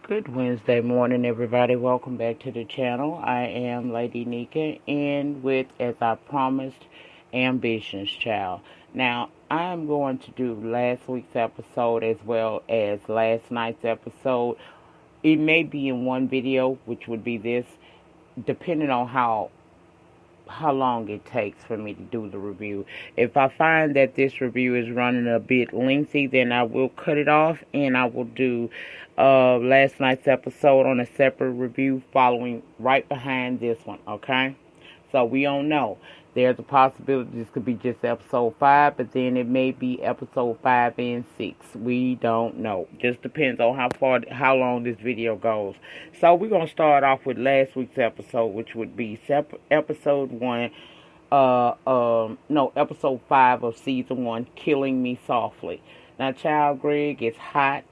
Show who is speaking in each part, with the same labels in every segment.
Speaker 1: Good Wednesday morning, everybody. Welcome back to the channel. I am Lady Nyca, and with, as I promised, Ambitions Child. Now, I'm going to do last week's episode as well as last night's episode. It may be in one video, which would be this, depending on how long it takes for me to do the review. If I find that this review is running a bit lengthy, then I will cut it off and I will do last night's episode on a separate review following right behind this one, okay? So we don't know. There's a possibility this could be just episode 5, but then it may be episode 5 and 6. We don't know. Just depends on how long this video goes. So we're going to start off with last week's episode, which would be episode 1, episode 5 of season 1, Killing Me Softly. Now, Child Greg is hot.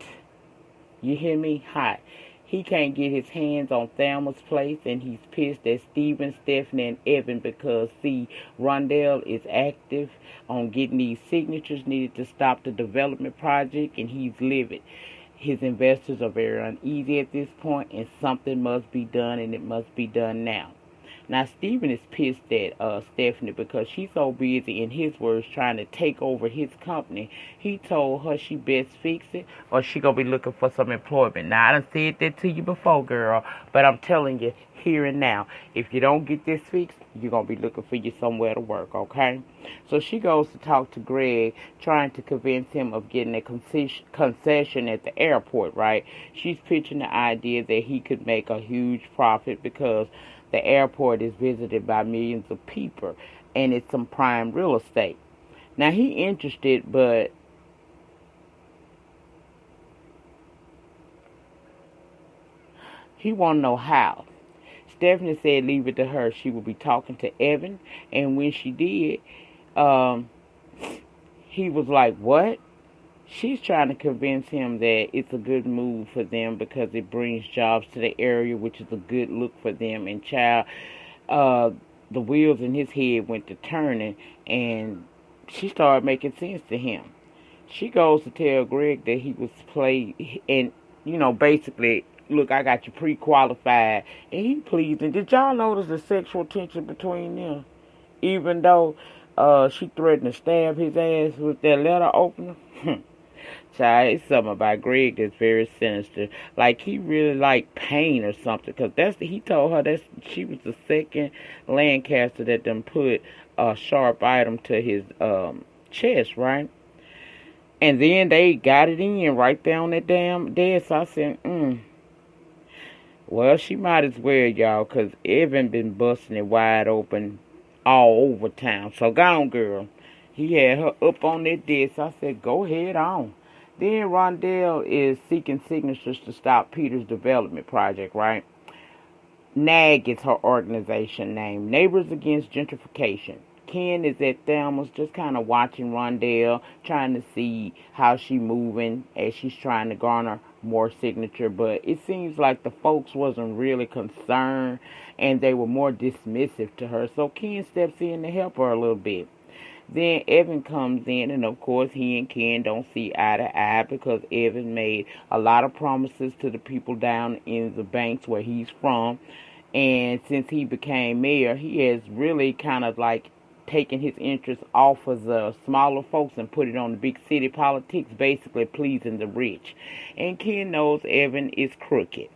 Speaker 1: You hear me? Hot. He can't get his hands on Thelma's place, and he's pissed at Steven, Stephanie, and Evan because, see, Rondell is active on getting these signatures needed to stop the development project, and he's livid. His investors are very uneasy at this point, and something must be done, and it must be done now. Now, Steven is pissed at Stephanie because she's so busy, in his words, trying to take over his company. He told her she best fix it or she going to be looking for some employment. Now, I done said that to you before, girl, but I'm telling you here and now, if you don't get this fixed, you're going to be looking for you somewhere to work, okay? So she goes to talk to Greg, trying to convince him of getting a concession at the airport, right? She's pitching the idea that he could make a huge profit because the airport is visited by millions of people, and it's some prime real estate. Now, he interested, but he want to know how. Stephanie said leave it to her. She would be talking to Evan, and when she did, he was like, what? She's trying to convince him that it's a good move for them because it brings jobs to the area, which is a good look for them. And Child, the wheels in his head went to turning, and she started making sense to him. She goes to tell Greg that he was played, and, basically, look, I got you pre-qualified, and he pleased. And did y'all notice the sexual tension between them? Even though she threatened to stab his ass with that letter opener. Child, it's something about Greg that's very sinister. Like, he really liked pain or something. Because he told her that she was the second Lancaster that done put a sharp item to his chest, right? And then they got it in right there on that damn desk. I said, Well, she might as well, y'all, because Evan been busting it wide open all over town. So, go on, girl. He had her up on that desk. I said, go ahead on. Then Rondell is seeking signatures to stop Peter's development project, right? NAG is her organization name, Neighbors Against Gentrification. Ken is at Thelma's just kind of watching Rondell, trying to see how she moving as she's trying to garner more signature. But it seems like the folks wasn't really concerned and they were more dismissive to her. So Ken steps in to help her a little bit. Then Evan comes in, and of course he and Ken don't see eye to eye because Evan made a lot of promises to the people down in the banks where he's from. And since he became mayor, he has really kind of like taken his interest off of the smaller folks and put it on the big city politics, basically pleasing the rich. And Ken knows Evan is crooked.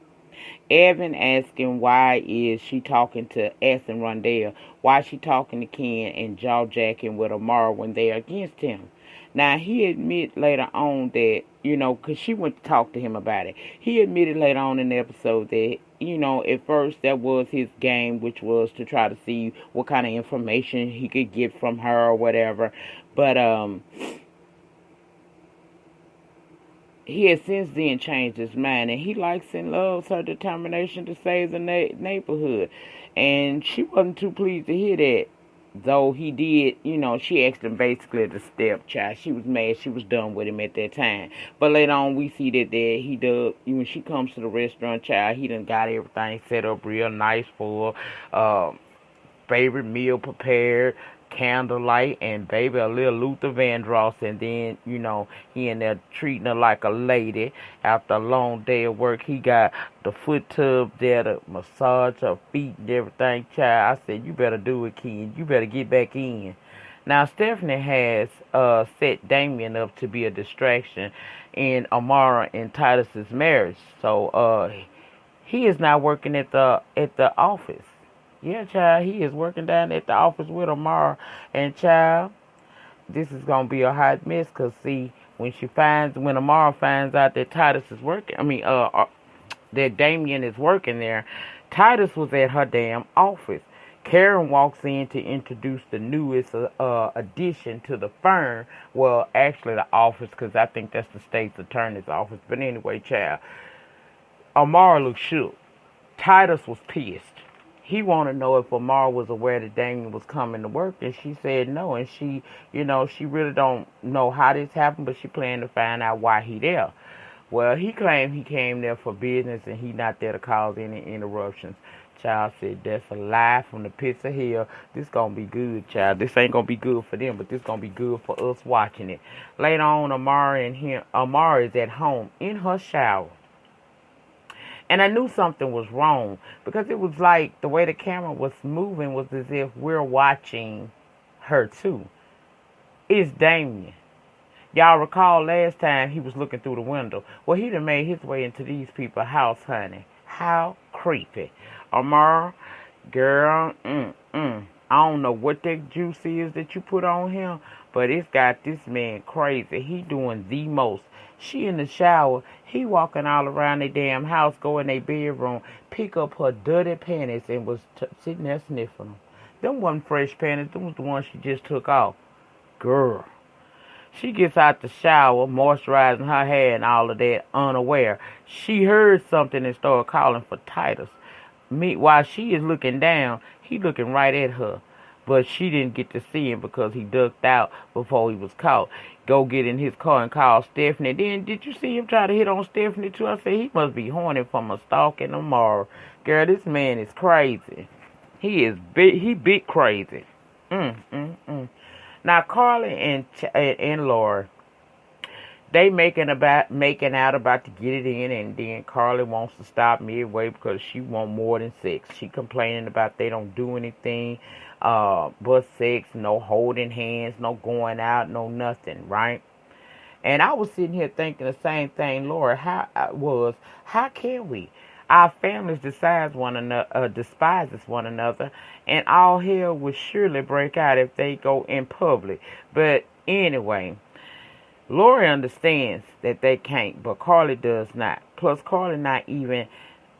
Speaker 1: Evan asking why is she talking to S and Rondell, why is she talking to Ken and jaw-jacking with Amara when they're against him. Now, he admit later on that, because she went to talk to him about it. He admitted later on in the episode that, at first that was his game, which was to try to see what kind of information he could get from her or whatever. But, he has since then changed his mind, and he likes and loves her determination to save the neighborhood. And she wasn't too pleased to hear that, though he did, she asked him basically to stepchild. She was mad. She was done with him at that time. But later on, we see that he does, when she comes to the restaurant, child, he done got everything set up real nice for her. Favorite meal prepared, candlelight and baby a little Luther Vandross, and then he in there treating her like a lady after a long day of work. He got the foot tub there to massage her feet and everything. Child, I said, you better do it, Ken. You better get back in. Now Stephanie has set Damien up to be a distraction in Amara and Titus's marriage. So he is now working at the office. Yeah, child, he is working down at the office with Amara. And, child, this is going to be a hot mess because, see, when Amara finds out that Titus is working, that Damien is working there, Titus was at her damn office. Karen walks in to introduce the newest addition to the firm. Well, actually the office, because I think that's the state's attorney's office. But anyway, child, Amara looked shook. Titus was pissed. He wanted to know if Amara was aware that Damien was coming to work, and she said no. And she really don't know how this happened, but she planned to find out why he there. Well, he claimed he came there for business, and he not there to cause any interruptions. Child said that's a lie from the pits of hell. This gonna be good, child. This ain't gonna be good for them, but this gonna be good for us watching it. Later on, Amara is at home in her shower. And I knew something was wrong because it was like the way the camera was moving was as if we're watching her too. It's Damien. Y'all recall last time he was looking through the window. Well, he done made his way into these people's house, honey. How creepy. Amara, girl, I don't know what that juice is that you put on him, but it's got this man crazy. He doing the most. She in the shower. He walking all around their damn house, go in their bedroom, pick up her dirty panties, and was sitting there sniffing them. Them wasn't fresh panties. Them was the ones she just took off. Girl. She gets out the shower, moisturizing her hair and all of that, unaware. She heard something and started calling for Titus. While she is looking down, he looking right at her. But she didn't get to see him because he ducked out before he was caught. Go get in his car and call Stephanie. Then, did you see him try to hit on Stephanie too? I said, he must be horny from a stalking Amara. Girl, this man is crazy. He is big. He big crazy. Now, Carly and Laura, they making out about to get it in, and then Carly wants to stop midway because she want more than sex. She complaining about they don't do anything but sex, no holding hands, no going out, no nothing, right? And I was sitting here thinking the same thing, Laura. How can we? Our families despises one another, and all hell would surely break out if they go in public. But anyway, Lori understands that they can't, but Carly does not. Plus, Carly not even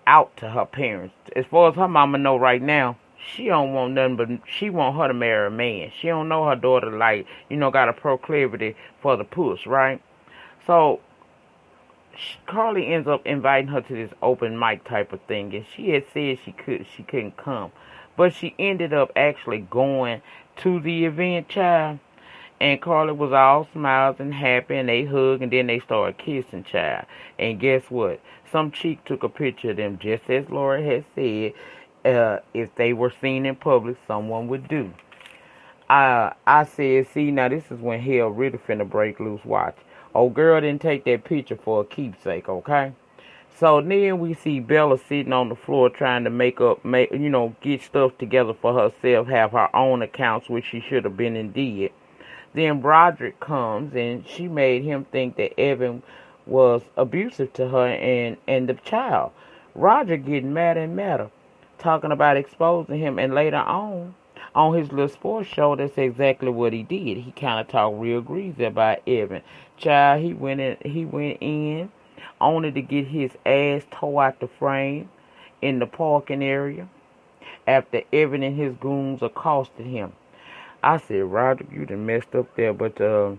Speaker 1: out to her parents. As far as her mama know right now, she don't want nothing but she want her to marry a man. She don't know her daughter got a proclivity for the puss, right? So Carly ends up inviting her to this open mic type of thing, and she had said she couldn't come, but she ended up actually going to the event, child. And Carly was all smiles and happy, and they hugged, and then they started kissing, child. And guess what? Some chick took a picture of them, just as Laura had said. If they were seen in public, someone would do. I said, see, now this is when hell really finna break loose. Watch. Old girl didn't take that picture for a keepsake, okay? So then we see Bella sitting on the floor trying to get stuff together for herself, have her own accounts, which she should have been and did. Then Broderick comes, and she made him think that Evan was abusive to her and the child. Roger getting madder and madder, talking about exposing him, and later on his little sports show, that's exactly what he did. He kind of talked real greasy about Evan. Child, he went in only to get his ass tore out the frame in the parking area after Evan and his goons accosted him. I said, Roger, you done messed up there, but you're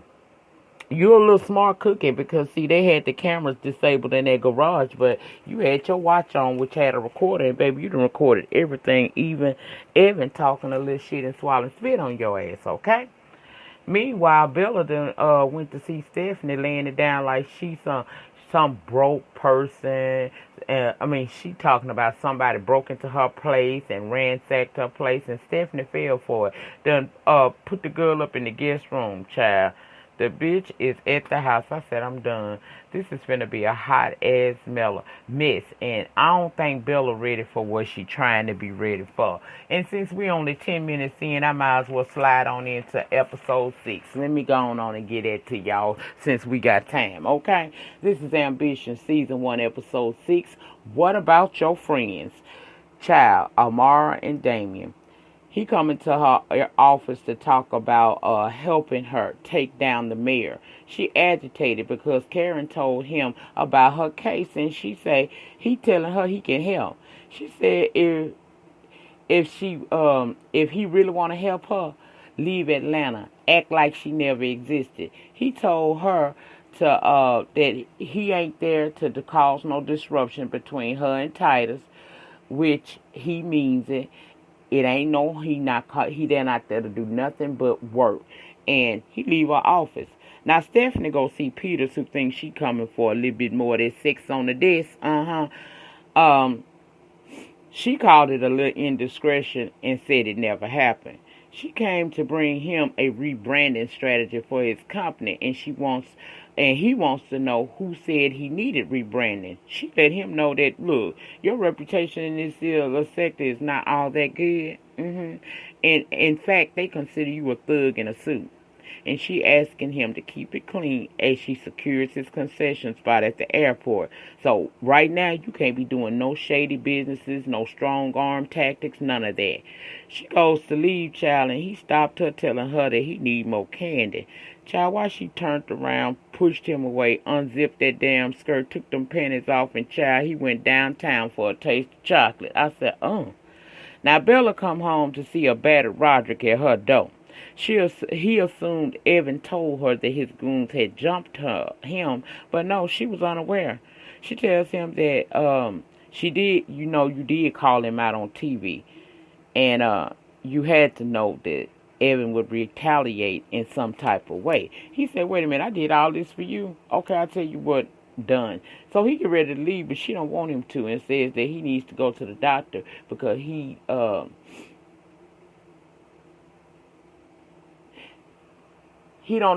Speaker 1: a little smart cookie because, see, they had the cameras disabled in their garage, but you had your watch on, which had a recorder, and, baby, you done recorded everything, even Evan talking a little shit and swallowing spit on your ass, okay? Meanwhile, Bella done went to see Stephanie laying it down like she's some broke person, she talking about somebody broke into her place and ransacked her place, and Stephanie fell for it. Then put the girl up in the guest room, child. The bitch is at the house. I said, I'm done. This is finna be a hot ass mess, and I don't think Bella ready for what she trying to be ready for. And since we only 10 minutes in, I might as well slide on into episode 6. Let me go on and get that to y'all since we got time, okay? This is Ambition Season 1, Episode 6. What about your friends? Child, Amara and Damien. He come into her office to talk about helping her take down the mayor. She agitated because Karen told him about her case, and she said he telling her he can help. She said if he really want to help her, leave Atlanta, act like she never existed. He told her that he ain't there to cause no disruption between her and Titus, which he means it. It ain't no, he there not there to do nothing but work. And he leave her office. Now Stephanie go see Peters, who thinks she coming for a little bit more of that sex on the desk. She called it a little indiscretion and said it never happened. She came to bring him a rebranding strategy for his company, and he wants to know who said he needed rebranding. She let him know that, look, your reputation in this sector is not all that good. And in fact, they consider you a thug in a suit. And she asking him to keep it clean as she secures his concession spot at the airport. So right now, you can't be doing no shady businesses, no strong arm tactics, none of that. She goes to leave, child, and he stopped her, telling her that he need more candy. Child, while she turned around, pushed him away, unzipped that damn skirt, took them panties off, and child, he went downtown for a taste of chocolate. I said, Now Bella come home to see a battered Roderick at her door. He assumed Evan told her that his goons had jumped him, but no, she was unaware. She tells him that you did call him out on TV, and you had to know that Evan would retaliate in some type of way. He said, wait a minute, I did all this for you? Okay, I'll tell you what, done. So he get ready to leave, but she don't want him to, and says that he needs to go to the doctor because he don't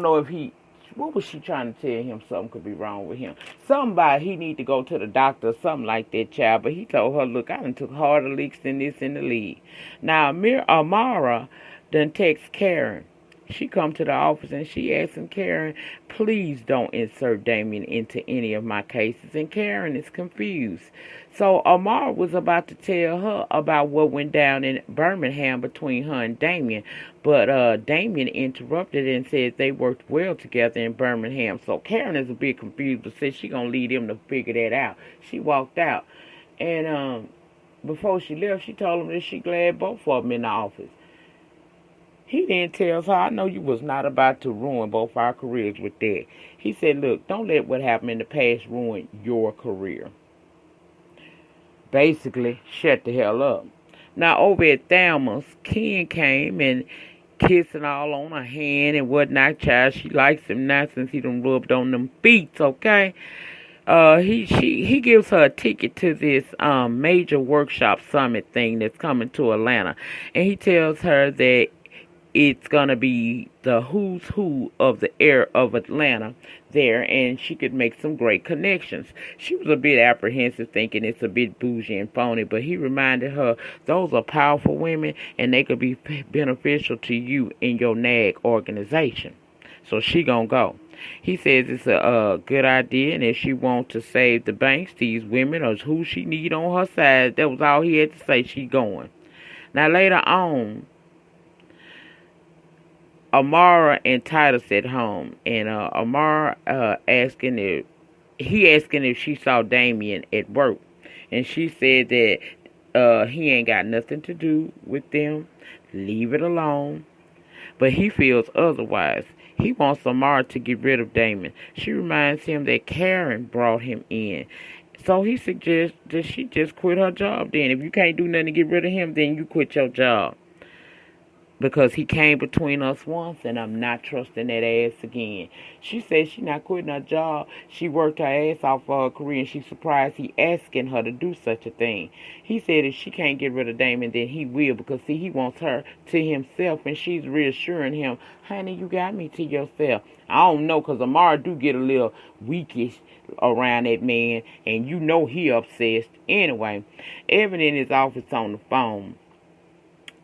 Speaker 1: know if what was she trying to tell him? Something could be wrong with him. He need to go to the doctor or something like that, child. But he told her, look, I done took harder leaks than this in the league. Now, Amara done text Karen. She come to the office and she asking Karen, please don't insert Damien into any of my cases. And Karen is confused. So Amara was about to tell her about what went down in Birmingham between her and Damien. But Damien interrupted and said they worked well together in Birmingham. So Karen is a bit confused, but said she going to lead him to figure that out. She walked out. And before she left, she told him that she glad both of them in the office. He then tells her, I know you was not about to ruin both our careers with that. He said, look, don't let what happened in the past ruin your career. Basically, shut the hell up. Now, over at Thelma's, Ken came and kissing all on her hand and whatnot, child. She likes him now since he done rubbed on them feet, okay? He gives her a ticket to this major workshop summit thing that's coming to Atlanta. And he tells her that it's going to be the who's who of the air of Atlanta there, and she could make some great connections. She was a bit apprehensive, thinking it's a bit bougie and phony, but he reminded her those are powerful women, and they could be beneficial to you in your NAG organization. So she gonna go. He says it's a good idea, and if she wants to save the banks, these women are who she need on her side. That was all he had to say. She going. Now later on, Amara and Titus at home, and Amara asking if she saw Damien at work, and she said that he ain't got nothing to do with them, leave it alone. But he feels otherwise. He wants Amara to get rid of Damien. She reminds him that Karen brought him in. So he suggests that she just quit her job then. If you can't do nothing to get rid of him, then you quit your job. because he came between us once, and I'm not trusting that ass again. She said she not quitting her job. She worked her ass off for her career, and she's surprised he asking her to do such a thing. He said if she can't get rid of Damon, then he will, because see, he wants her to himself, and she's reassuring him, honey, you got me to yourself. I don't know, because Amara do get a little weakish around that man, and you know he obsessed. Anyway, Evan in his office on the phone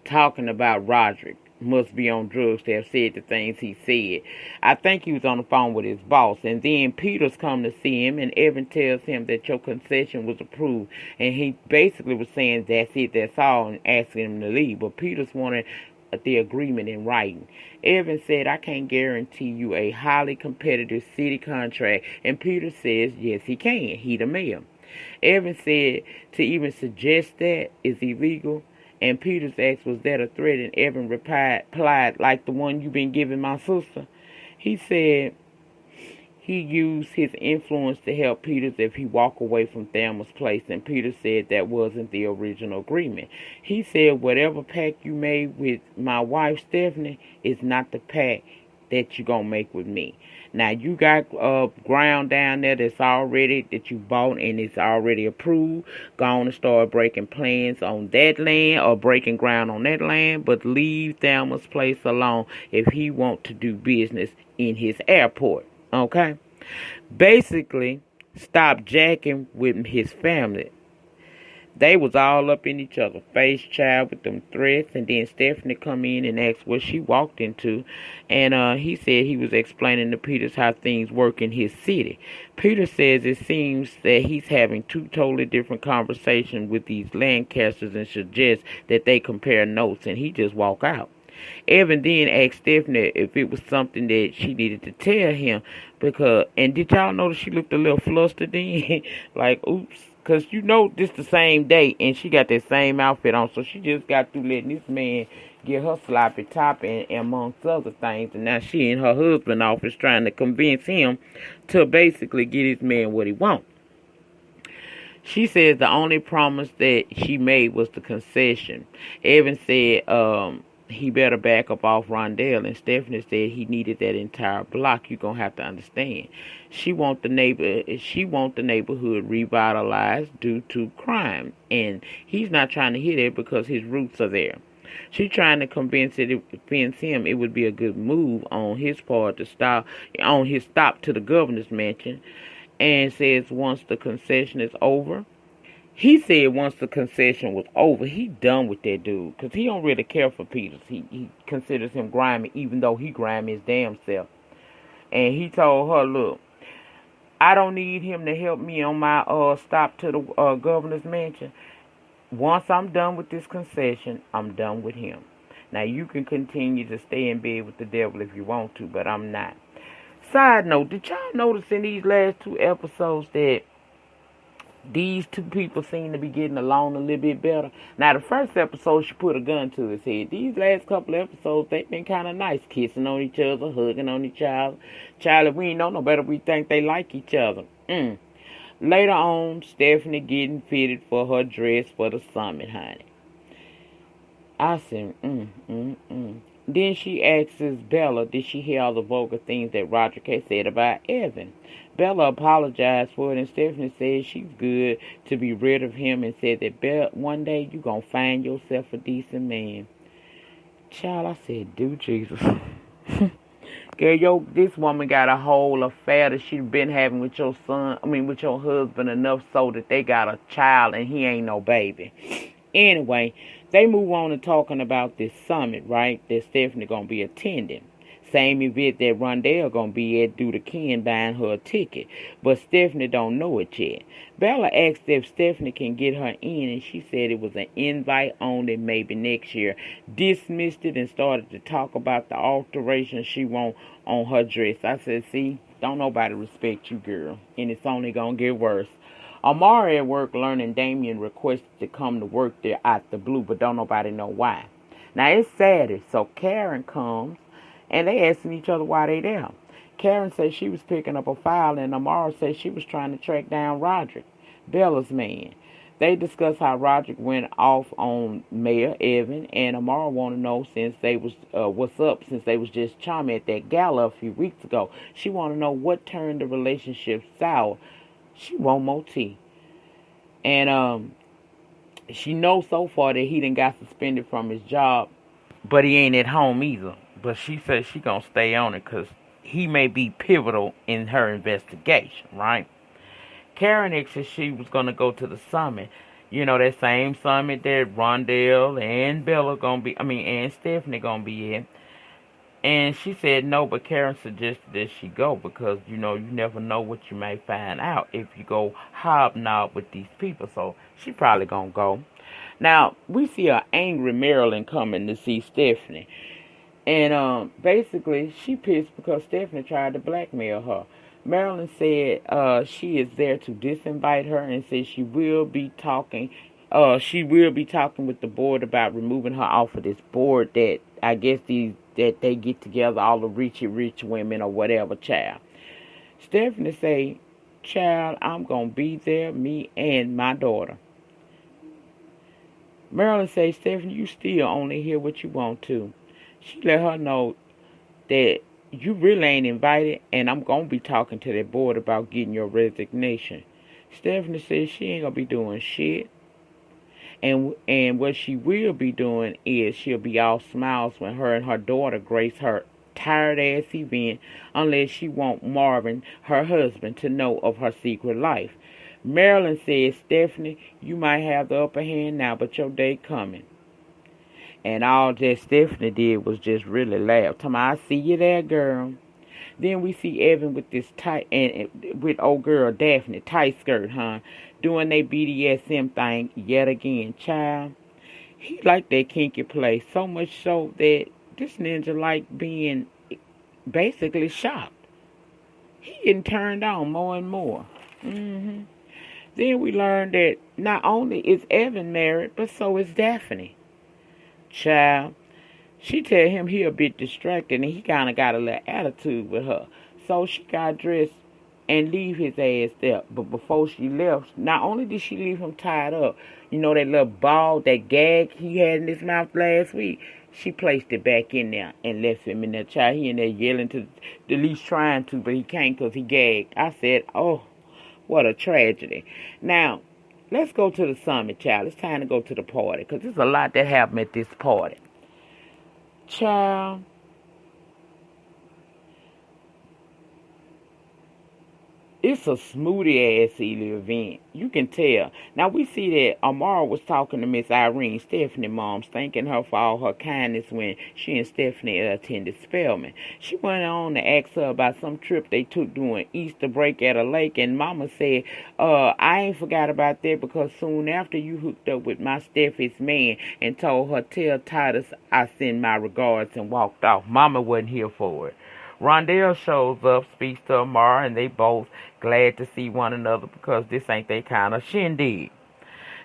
Speaker 1: talking about Roderick must be on drugs to have said the things he said. I think he was on the phone with his boss, and then Peters come to see him, and Evan tells him that your concession was approved, and he basically was saying that's it, that's all, and asking him to leave, but Peters wanted the agreement in writing. Evan said, I can't guarantee you a highly competitive city contract, and Peters says yes he can, he the mayor. Evan said to even suggest that is illegal. And Peters asked, was that a threat? And Evan replied, like the one you've been giving my sister. He said he used his influence to help Peters if he walk away from Thelma's place. And Peters said that wasn't the original agreement. He said, whatever pact you made with my wife, Stephanie, is not the pact that you're going to make with me. Now, you got ground down there that you bought and it's already approved. Go on and start breaking plans on that land or breaking ground on that land, but leave Thelma's place alone if he want to do business in his airport. Okay? Basically, stop jacking with his family. They was all up in each other's face, child, with them threats, and then Stephanie come in and asked what she walked into, and he said he was explaining to Peters how things work in his city. Peter says it seems that he's having two totally different conversations with these Lancasters and suggests that they compare notes, and he just walk out. Evan then asked Stephanie if it was something that she needed to tell him, and did y'all notice she looked a little flustered then? Like, oops. Because you know this the same day, and she got that same outfit on, so she just got through letting this man get her sloppy top and amongst other things, and now she and her husband office trying to convince him to basically get his man what he wants. She says the only promise that she made was the concession. Evan said he better back up off Rondell, and Stephanie said he needed that entire block. You're gonna have to understand. She want the neighborhood revitalized due to crime, and he's not trying to hear that because his roots are there. She's trying to convince him it would be a good move on his part to stop to the governor's mansion, and says once the concession is over. He said once the concession was over, he done with that dude, because he don't really care for Peters. He considers him grimy, even though he grimy his damn self. And he told her, look, I don't need him to help me on my stop to the governor's mansion. Once I'm done with this concession, I'm done with him. Now, you can continue to stay in bed with the devil if you want to, but I'm not. Side note, did y'all notice in these last two episodes that these two people seem to be getting along a little bit better? Now, the first episode, she put a gun to his head. These last couple of episodes, they've been kind of nice, kissing on each other, hugging on each other. Child, if we ain't know no better, we think they like each other. Later on, Stephanie getting fitted for her dress for the summit, honey. I said, Then she asks Bella, did she hear all the vulgar things that Roderick had said about Evan? Bella apologized for it, and Stephanie said she's good to be rid of him, and said that one day you gonna find yourself a decent man. Child, I said, do Jesus. Girl, this woman got a whole affair that she's been having with your with your husband, enough so that they got a child and he ain't no baby. Anyway, they move on to talking about this summit, right, that Stephanie gonna be attending. Same event that Rondell gonna be at due to Ken buying her a ticket. But Stephanie don't know it yet. Bella asked if Stephanie can get her in, and she said it was an invite only, maybe next year. Dismissed it and started to talk about the alterations she want on her dress. I said, see, don't nobody respect you, girl, and it's only gonna get worse. Amari at work learning Damien requested to come to work there out the blue, but don't nobody know why. Now, it's Saturday, so Karen comes, and they asking each other why they there. Karen said she was picking up a file, and Amara said she was trying to track down Roderick, Bella's man. They discuss how Roderick went off on Mayor Evan, and Amara want to know since they was what's up since they was just charming at that gala a few weeks ago. She want to know what turned the relationship sour. She want more tea, and she knows so far that he done got suspended from his job, but he ain't at home either. But she says she gonna stay on it because he may be pivotal in her investigation, right? Karen said she was gonna go to the summit. You know, that same summit that Rondell and Bella gonna be, and Stephanie gonna be in. And she said no, but Karen suggested that she go because, you never know what you may find out if you go hobnob with these people. So she probably gonna go. Now, we see an angry Marilyn coming to see Stephanie. And basically, she pissed because Stephanie tried to blackmail her. Marilyn said she is there to disinvite her and said she will be talking with the board about removing her off of this board that I guess that they get together, all the rich women or whatever, child. Stephanie say, child, I'm going to be there, me and my daughter. Marilyn say, Stephanie, you still only hear what you want to. She let her know that you really ain't invited, and I'm going to be talking to that board about getting your resignation. Stephanie says she ain't going to be doing shit. And what she will be doing is she'll be all smiles when her and her daughter grace her tired-ass event unless she want Marvin, her husband, to know of her secret life. Marilyn says, Stephanie, you might have the upper hand now, but your day coming. And all that Stephanie did was just really laugh. Tell me, I see you there, girl. Then we see Evan with this tight, and with old girl Daphne, tight skirt, doing their BDSM thing yet again, child. He liked that kinky play so much so that this ninja liked being basically shocked. He getting turned on more and more. Then we learned that not only is Evan married, but so is Daphne. Child, she tell him he a bit distracted and he kind of got a little attitude with her. So she got dressed and leave his ass there. But before she left, not only did she leave him tied up, that little ball, that gag he had in his mouth last week, she placed it back in there and left him in there. Child, he in there yelling to, at least trying to, but he can't because he gagged. I said, oh, what a tragedy. Now, let's go to the summit, child. It's time to go to the party because there's a lot that happened at this party. Child, it's a smoothie-ass event. You can tell. Now, we see that Amara was talking to Miss Irene, Stephanie's mom, thanking her for all her kindness when she and Stephanie attended Spelman. She went on to ask her about some trip they took during Easter break at a lake, and Mama said, I ain't forgot about that because soon after you hooked up with my Steffi's man and told her, tell Titus I send my regards and walked off. Mama wasn't here for it. Rondell shows up, speaks to Amara, and they both glad to see one another because this ain't their kind of shindig.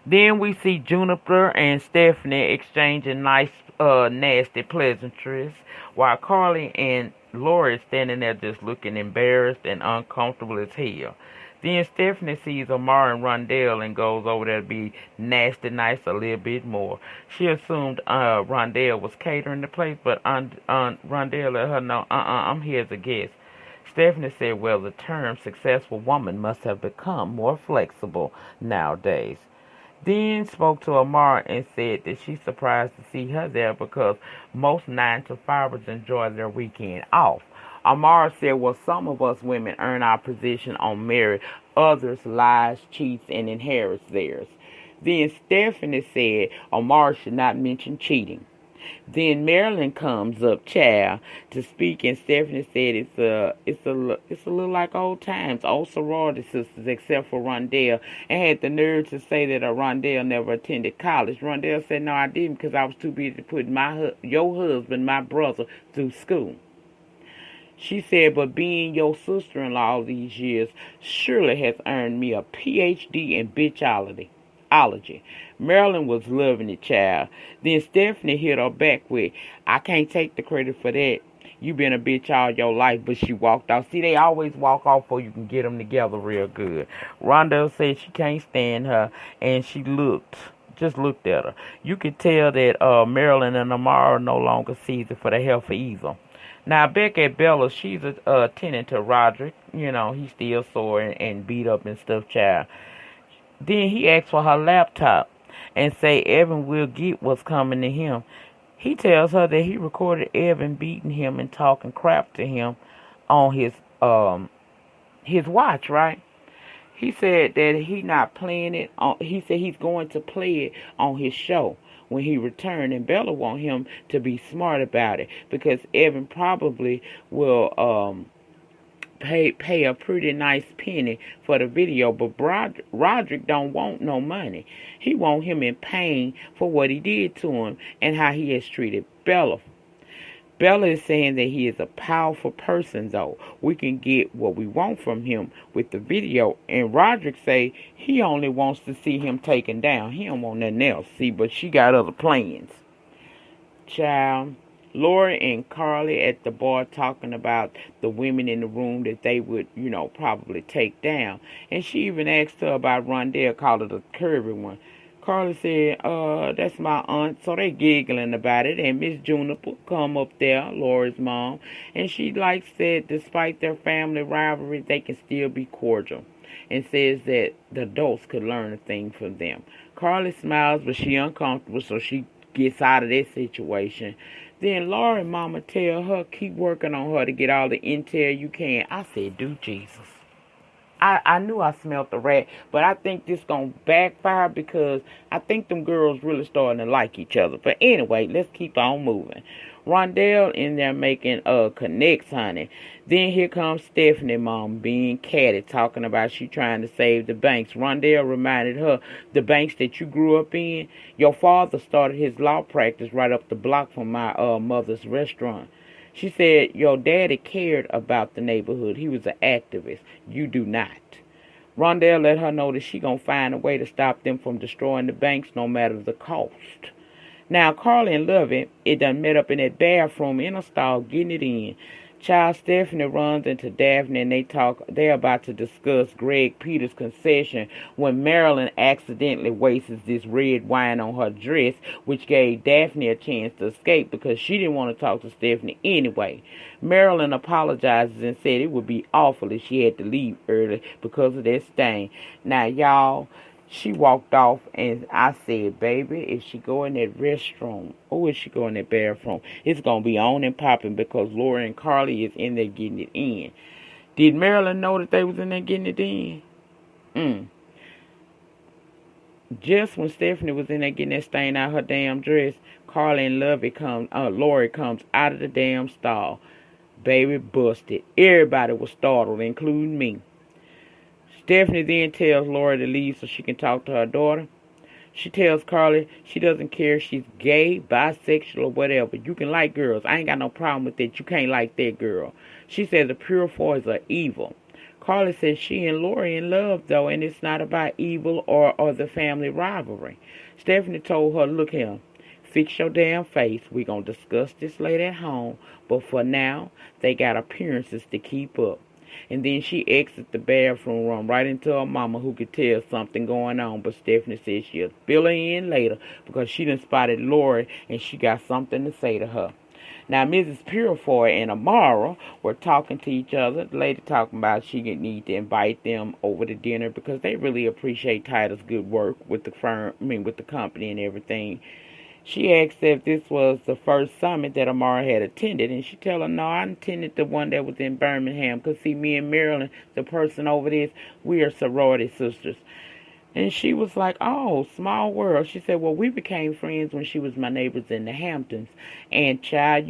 Speaker 1: Then we see Juniper and Stephanie exchanging nice, nasty pleasantries, while Carly and Lori standing there just looking embarrassed and uncomfortable as hell. Then Stephanie sees Amara and Rondell and goes over there to be nasty nice a little bit more. She assumed Rondell was catering the place, but Rondell let her know, I'm here as a guest. Stephanie said, well, the term successful woman must have become more flexible nowadays. Then spoke to Amara and said that she's surprised to see her there because most 9-to-5ers enjoy their weekend off. Amara said, well, some of us women earn our position on merit. Others lies, cheats, and inherits theirs. Then Stephanie said Amara should not mention cheating. Then Marilyn comes up, child, to speak, and Stephanie said it's a little like old times, old sorority sisters, except for Rondell, and had the nerve to say that Rondell never attended college. Rondell said, no, I didn't because I was too busy putting your husband, my brother, through school. She said, but being your sister-in-law all these years surely has earned me a Ph.D. in bitchology. Marilyn was loving it, child. Then Stephanie hit her back with, I can't take the credit for that. You been a bitch all your life, but she walked off. See, they always walk off before you can get them together real good. Rondell said she can't stand her, and she just looked at her. You could tell that Marilyn and Amara no longer sees it for the hell for either. Now, back at Bella, she's attending to Roderick. You know, he's still sore and beat up and stuff, child. Then he asks for her laptop and say Evan will get what's coming to him. He tells her that he recorded Evan beating him and talking crap to him on his watch, right? He said that he not playing it on. He said he's going to play it on his show when he returned, and Bella want him to be smart about it because Evan probably will pay a pretty nice penny for the video, but Roderick don't want no money. He want him in pain for what he did to him and how he has treated Bella. Bella is saying that he is a powerful person, though. We can get what we want from him with the video. And Roderick say he only wants to see him taken down. He don't want nothing else. See, but she got other plans. Child, Lori and Carly at the bar talking about the women in the room that they would, probably take down. And she even asked her about Rondell, called it a curvy one. Carly said, that's my aunt. So they giggling about it. And Miss Juniper come up there, Lori's mom. And she said, despite their family rivalry, they can still be cordial. And says that the adults could learn a thing from them. Carly smiles, but she uncomfortable, so she gets out of that situation. Then Lori and mama tell her, keep working on her to get all the intel you can. I said, do Jesus. I knew I smelled the rat, but I think this gonna backfire because I think them girls really starting to like each other. But anyway, let's keep on moving. Rondell in there making connects, honey. Then here comes Stephanie mom being catty, talking about she trying to save the banks. Rondell reminded her, the banks that you grew up in, your father started his law practice right up the block from my mother's restaurant. She said, your daddy cared about the neighborhood. He was an activist. You do not. Rondell let her know that she gonna find a way to stop them from destroying the banks no matter the cost. Now, Carly and Lovey, it done met up in that bathroom in a stall, getting it in. Child Stephanie runs into Daphne and they're about to discuss Greg Peters' concession when Marilyn accidentally wastes this red wine on her dress, which gave Daphne a chance to escape because she didn't want to talk to Stephanie anyway. Marilyn apologizes and said it would be awful if she had to leave early because of that stain. Now, y'all, she walked off, and I said, baby, if she go in that restroom, or if she go in that bathroom, it's going to be on and popping because Laura and Carly is in there getting it in. Did Marilyn know that they was in there getting it in? Just when Stephanie was in there getting that stain out her damn dress, Carly and Lori comes out of the damn stall. Baby busted. Everybody was startled, including me. Stephanie then tells Lori to leave so she can talk to her daughter. She tells Carly she doesn't care if she's gay, bisexual, or whatever. You can like girls. I ain't got no problem with that. You can't like that girl. She says the purifiers are evil. Carly says she and Lori in love, though, and it's not about evil or the family rivalry. Stephanie told her, look here, fix your damn face. We're going to discuss this later at home. But for now, they got appearances to keep up. And then she exits the bathroom room right into her mama, who could tell something going on. But Stephanie says she'll fill her in later because she done spotted Lori and she got something to say to her. Now, Mrs. Purifoy and Amara were talking to each other. The lady talking about she need to invite them over to dinner because they really appreciate Titus' good work with the firm, with the company and everything. She asked if this was the first summit that Amara had attended, and she tell her, no, I attended the one that was in Birmingham, because, see, me and Marilyn, the person over this, we are sorority sisters. And she was like, oh, small world. She said, well, we became friends when she was my neighbors in the Hamptons. And, child,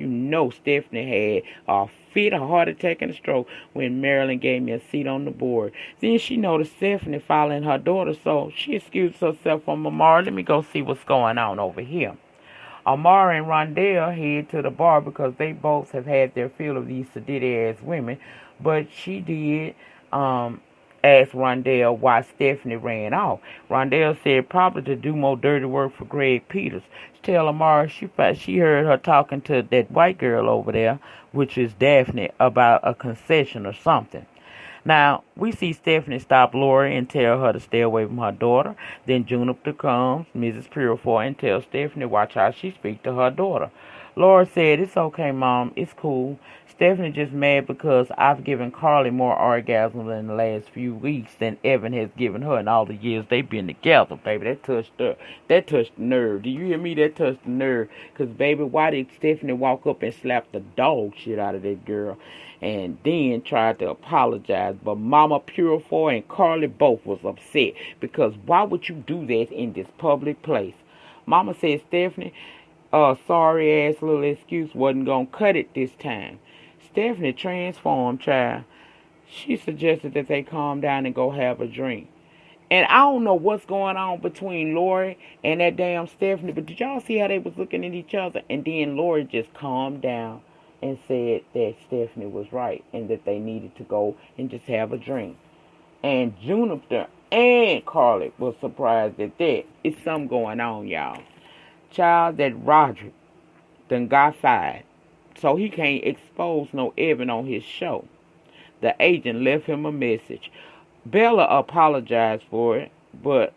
Speaker 1: Stephanie had a fit, a heart attack, and a stroke when Marilyn gave me a seat on the board. Then she noticed Stephanie following her daughter, so she excused herself from Amara. Let me go see what's going on over here. Amara and Rondell head to the bar because they both have had their fill of these sedity-ass women. But she did asked Rondell why Stephanie ran off. Rondell said probably to do more dirty work for Greg Peters. Tell Amara she heard her talking to that white girl over there, which is Daphne, about a concession or something. Now, we see Stephanie stop Lori and tell her to stay away from her daughter. Then Juniper comes, Mrs. Purifoy, and tells Stephanie watch how she speaks to her daughter. Lori said, "It's okay, Mom. It's cool. Stephanie just mad because I've given Carly more orgasms in the last few weeks than Evan has given her in all the years they've been together, baby." That touched her. That touched the nerve. Do you hear me? That touched the nerve. Because, baby, why did Stephanie walk up and slap the dog shit out of that girl? And then tried to apologize. But Mama Purifoy and Carly both was upset. Because why would you do that in this public place? Mama said Stephanie, sorry ass little excuse wasn't gonna cut it this time. Stephanie transformed, child. She suggested that they calm down and go have a drink. And I don't know what's going on between Lori and that damn Stephanie, but did y'all see how they was looking at each other? And then Lori just calmed down and said that Stephanie was right and that they needed to go and just have a drink. And Juniper and Carly was surprised at that. It's something going on, y'all. Child, that Roderick done got fired, so he can't expose no Evan on his show. The agent left him a message. Bella apologized for it, but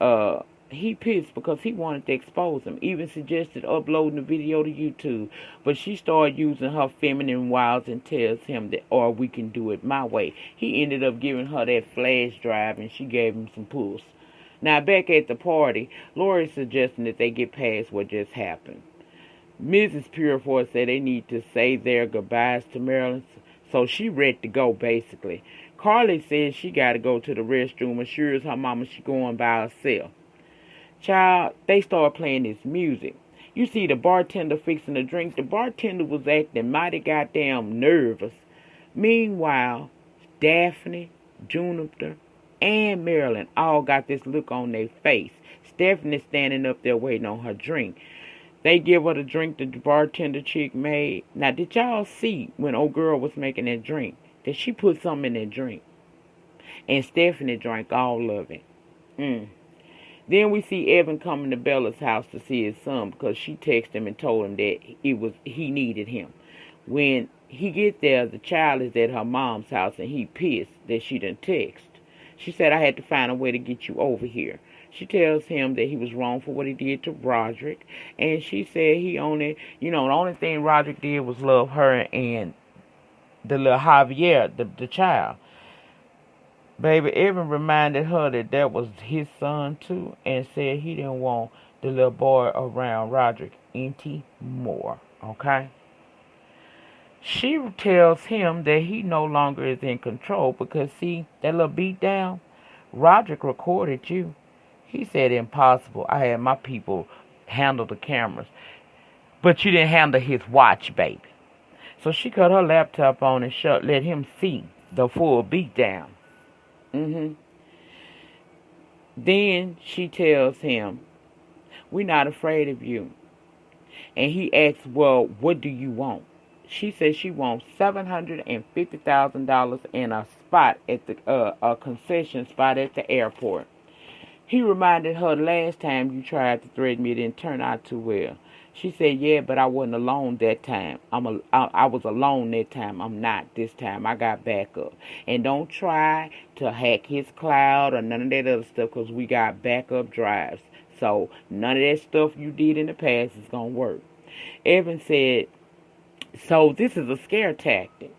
Speaker 1: he pissed because he wanted to expose him. Even suggested uploading the video to YouTube, but she started using her feminine wiles and tells him that, or we can do it my way. He ended up giving her that flash drive, and she gave him some puss. Now, back at the party, Lori suggesting that they get past what just happened. Mrs. Purifoy said they need to say their goodbyes to Marilyn, so she ready to go, basically. Carly says she got to go to the restroom, assures her mama she going by herself. Child, they start playing this music. You see the bartender fixing a drink. The bartender was acting mighty goddamn nervous. Meanwhile, Daphne, Juniper, and Marilyn all got this look on their face. Stephanie standing up there waiting on her drink. They give her the drink the bartender chick made. Now, did y'all see when old girl was making that drink that she put something in that drink? And Stephanie drank all of it. Then we see Evan coming to Bella's house to see his son because she texted him and told him that he needed him. When he get there, the child is at her mom's house and he pissed that she didn't text. She said, "I had to find a way to get you over here." She tells him that he was wrong for what he did to Roderick. And she said the only thing Roderick did was love her and the little Javier, the child. Baby, Evan reminded her that was his son too and said he didn't want the little boy around Roderick anymore. Okay? She tells him that he no longer is in control because, see, that little beat down, Roderick recorded you. He said, "Impossible. I had my people handle the cameras. But you didn't handle his watch, baby." So she cut her laptop on and let him see the full beat down. Then she tells him, "We're not afraid of you." And he asks, "Well, what do you want?" She says she wants $750,000 in a spot at a concession spot at the airport. He reminded her, "Last time you tried to threaten me, it didn't turn out too well." She said, "Yeah, but I wasn't alone that time. I was alone that time. I'm not this time. I got backup. And don't try to hack his cloud or none of that other stuff because we got backup drives. So none of that stuff you did in the past is going to work." Evan said, "So this is a scare tactic."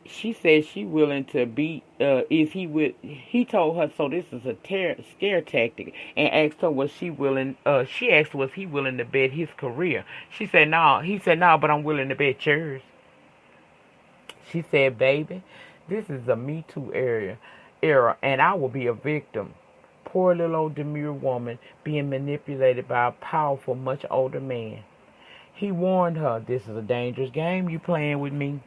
Speaker 1: She said she willing to be, he told her, so this is a scare tactic, and asked her was she willing, she asked was he willing to bet his career. She said no, he said no, but I'm willing to bet yours. She said, "Baby, this is a Me Too era, and I will be a victim. Poor little old demure woman being manipulated by a powerful, much older man." He warned her, "This is a dangerous game you playing with me."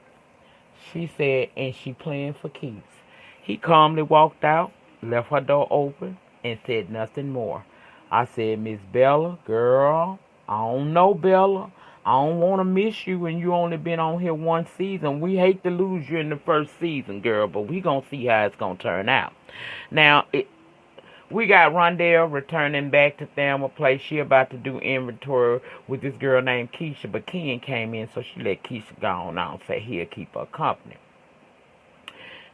Speaker 1: She said, and she playing for keeps. He calmly walked out, left her door open, and said nothing more. I said, "Miss Bella, girl, I don't know, Bella, I don't want to miss you and you only been on here one season. We hate to lose you in the first season, girl, but we going to see how it's going to turn out. Now, we got Rondell returning back to Thelma Place. She about to do inventory with this girl named Keisha, but Ken came in, so she let Keisha go on and say he'll keep her company.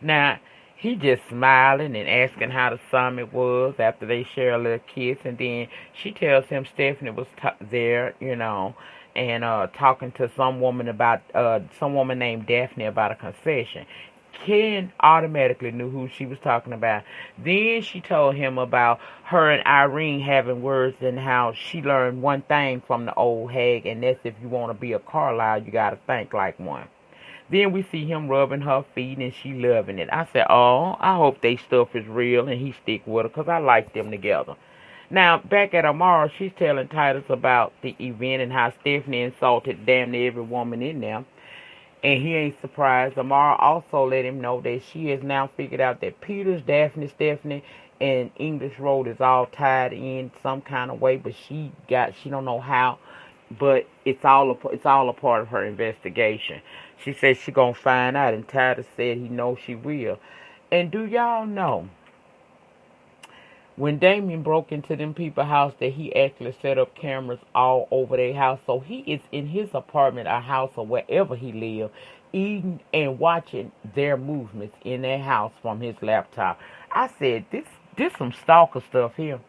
Speaker 1: Now, he just smiling and asking how the summit was after they share a little kiss, and then she tells him Stephanie was there, and talking to some woman named Daphne about a confession. Ken automatically knew who she was talking about. Then she told him about her and Irene having words and how she learned one thing from the old hag, and that's if you want to be a Carlisle, you got to think like one. Then we see him rubbing her feet and she loving it. I said, oh, I hope they stuff is real and he stick with her because I like them together. Now, back at Amara, she's telling Titus about the event and how Stephanie insulted damn near every woman in there. And he ain't surprised. Amara also let him know that she has now figured out that Peter's, Daphne, Stephanie, and English Road is all tied in some kind of way, but she don't know how. But it's all a part of her investigation. She said she gonna find out, and Titus said he knows she will. And do y'all know, when Damien broke into them people's house, that he actually set up cameras all over their house. So he is in his apartment or house or wherever he lives, eating and watching their movements in their house from his laptop. I said, this some stalker stuff here.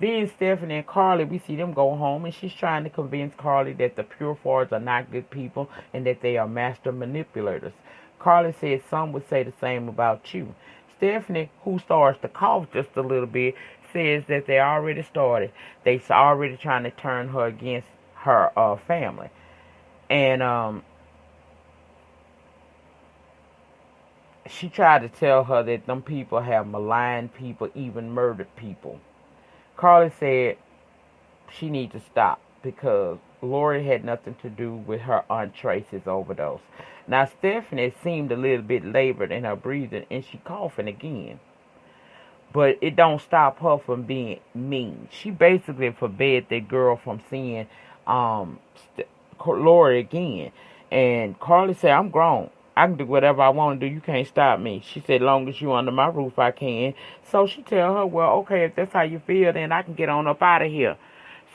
Speaker 1: Then Stephanie and Carly, we see them go home, and she's trying to convince Carly that the Purefoys are not good people and that they are master manipulators. Carly said some would say the same about you. Stephanie, who starts to cough just a little bit, says that they already started. They're already trying to turn her against her family. And she tried to tell her that them people have maligned people, even murdered people. Carly said she needs to stop because Lori had nothing to do with her Aunt Tracy's overdose. Now, Stephanie seemed a little bit labored in her breathing, and she coughing again. But it don't stop her from being mean. She basically forbade that girl from seeing Lori again. And Carly said, I'm grown. I can do whatever I want to do. You can't stop me. She said, long as you under my roof, I can. So she tell her, well, okay, if that's how you feel, then I can get on up out of here.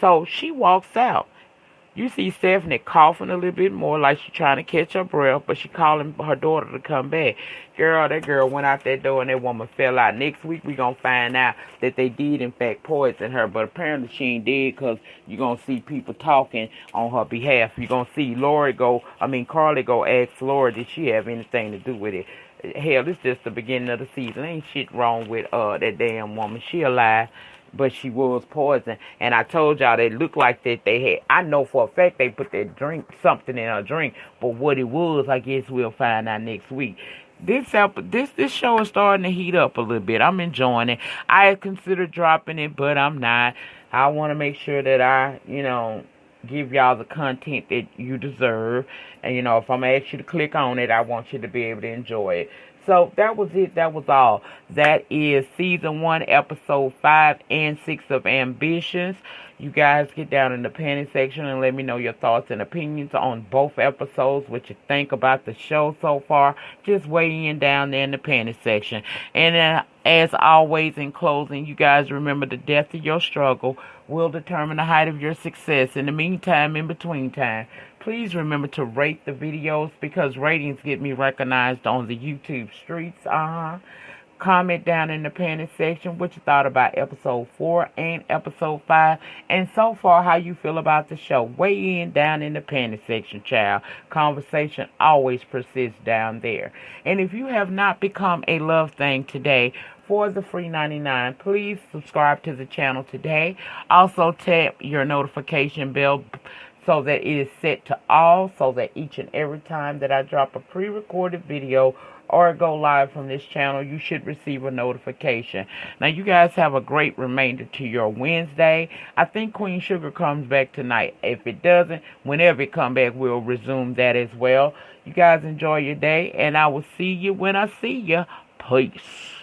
Speaker 1: So she walks out. You see Stephanie coughing a little bit more like she's trying to catch her breath, but she calling her daughter to come back. Girl, that girl went out that door and that woman fell out. Next week we going to find out that they did, in fact, poison her. But apparently she ain't dead because you're going to see people talking on her behalf. You're going to see Carly go ask Lori, did she have anything to do with it? Hell, it's just the beginning of the season. Ain't shit wrong with that damn woman. She alive. But she was poisoned. And I told y'all they looked like that they had. I know for a fact they put something in her drink. But what it was, I guess we'll find out next week. This show is starting to heat up a little bit. I'm enjoying it. I had considered dropping it, but I'm not. I want to make sure that I, give y'all the content that you deserve. And, if I'm going to ask you to click on it, I want you to be able to enjoy it. So that was it. That was all. That is Season 1, Episode 5 and 6 of Ambitions. You guys get down in the panel section and let me know your thoughts and opinions on both episodes, what you think about the show so far. Just weigh in down there in the panel section. And as always, in closing, you guys remember the depth of your struggle will determine the height of your success. In the meantime, in between time, please remember to rate the videos because ratings get me recognized on the YouTube streets. Comment down in the panel section what you thought about Episode 4 and Episode 5. And so far, how you feel about the show. Weigh in down in the panel section, child. Conversation always persists down there. And if you have not become a Love Thing today, for the free 99, please subscribe to the channel today. Also, tap your notification bell so that it is set to all, so that each and every time that I drop a pre-recorded video or go live from this channel, you should receive a notification. Now, you guys have a great remainder to your Wednesday. I think Queen Sugar comes back tonight. If it doesn't, whenever it comes back, we'll resume that as well. You guys enjoy your day, and I will see you when I see you. Peace.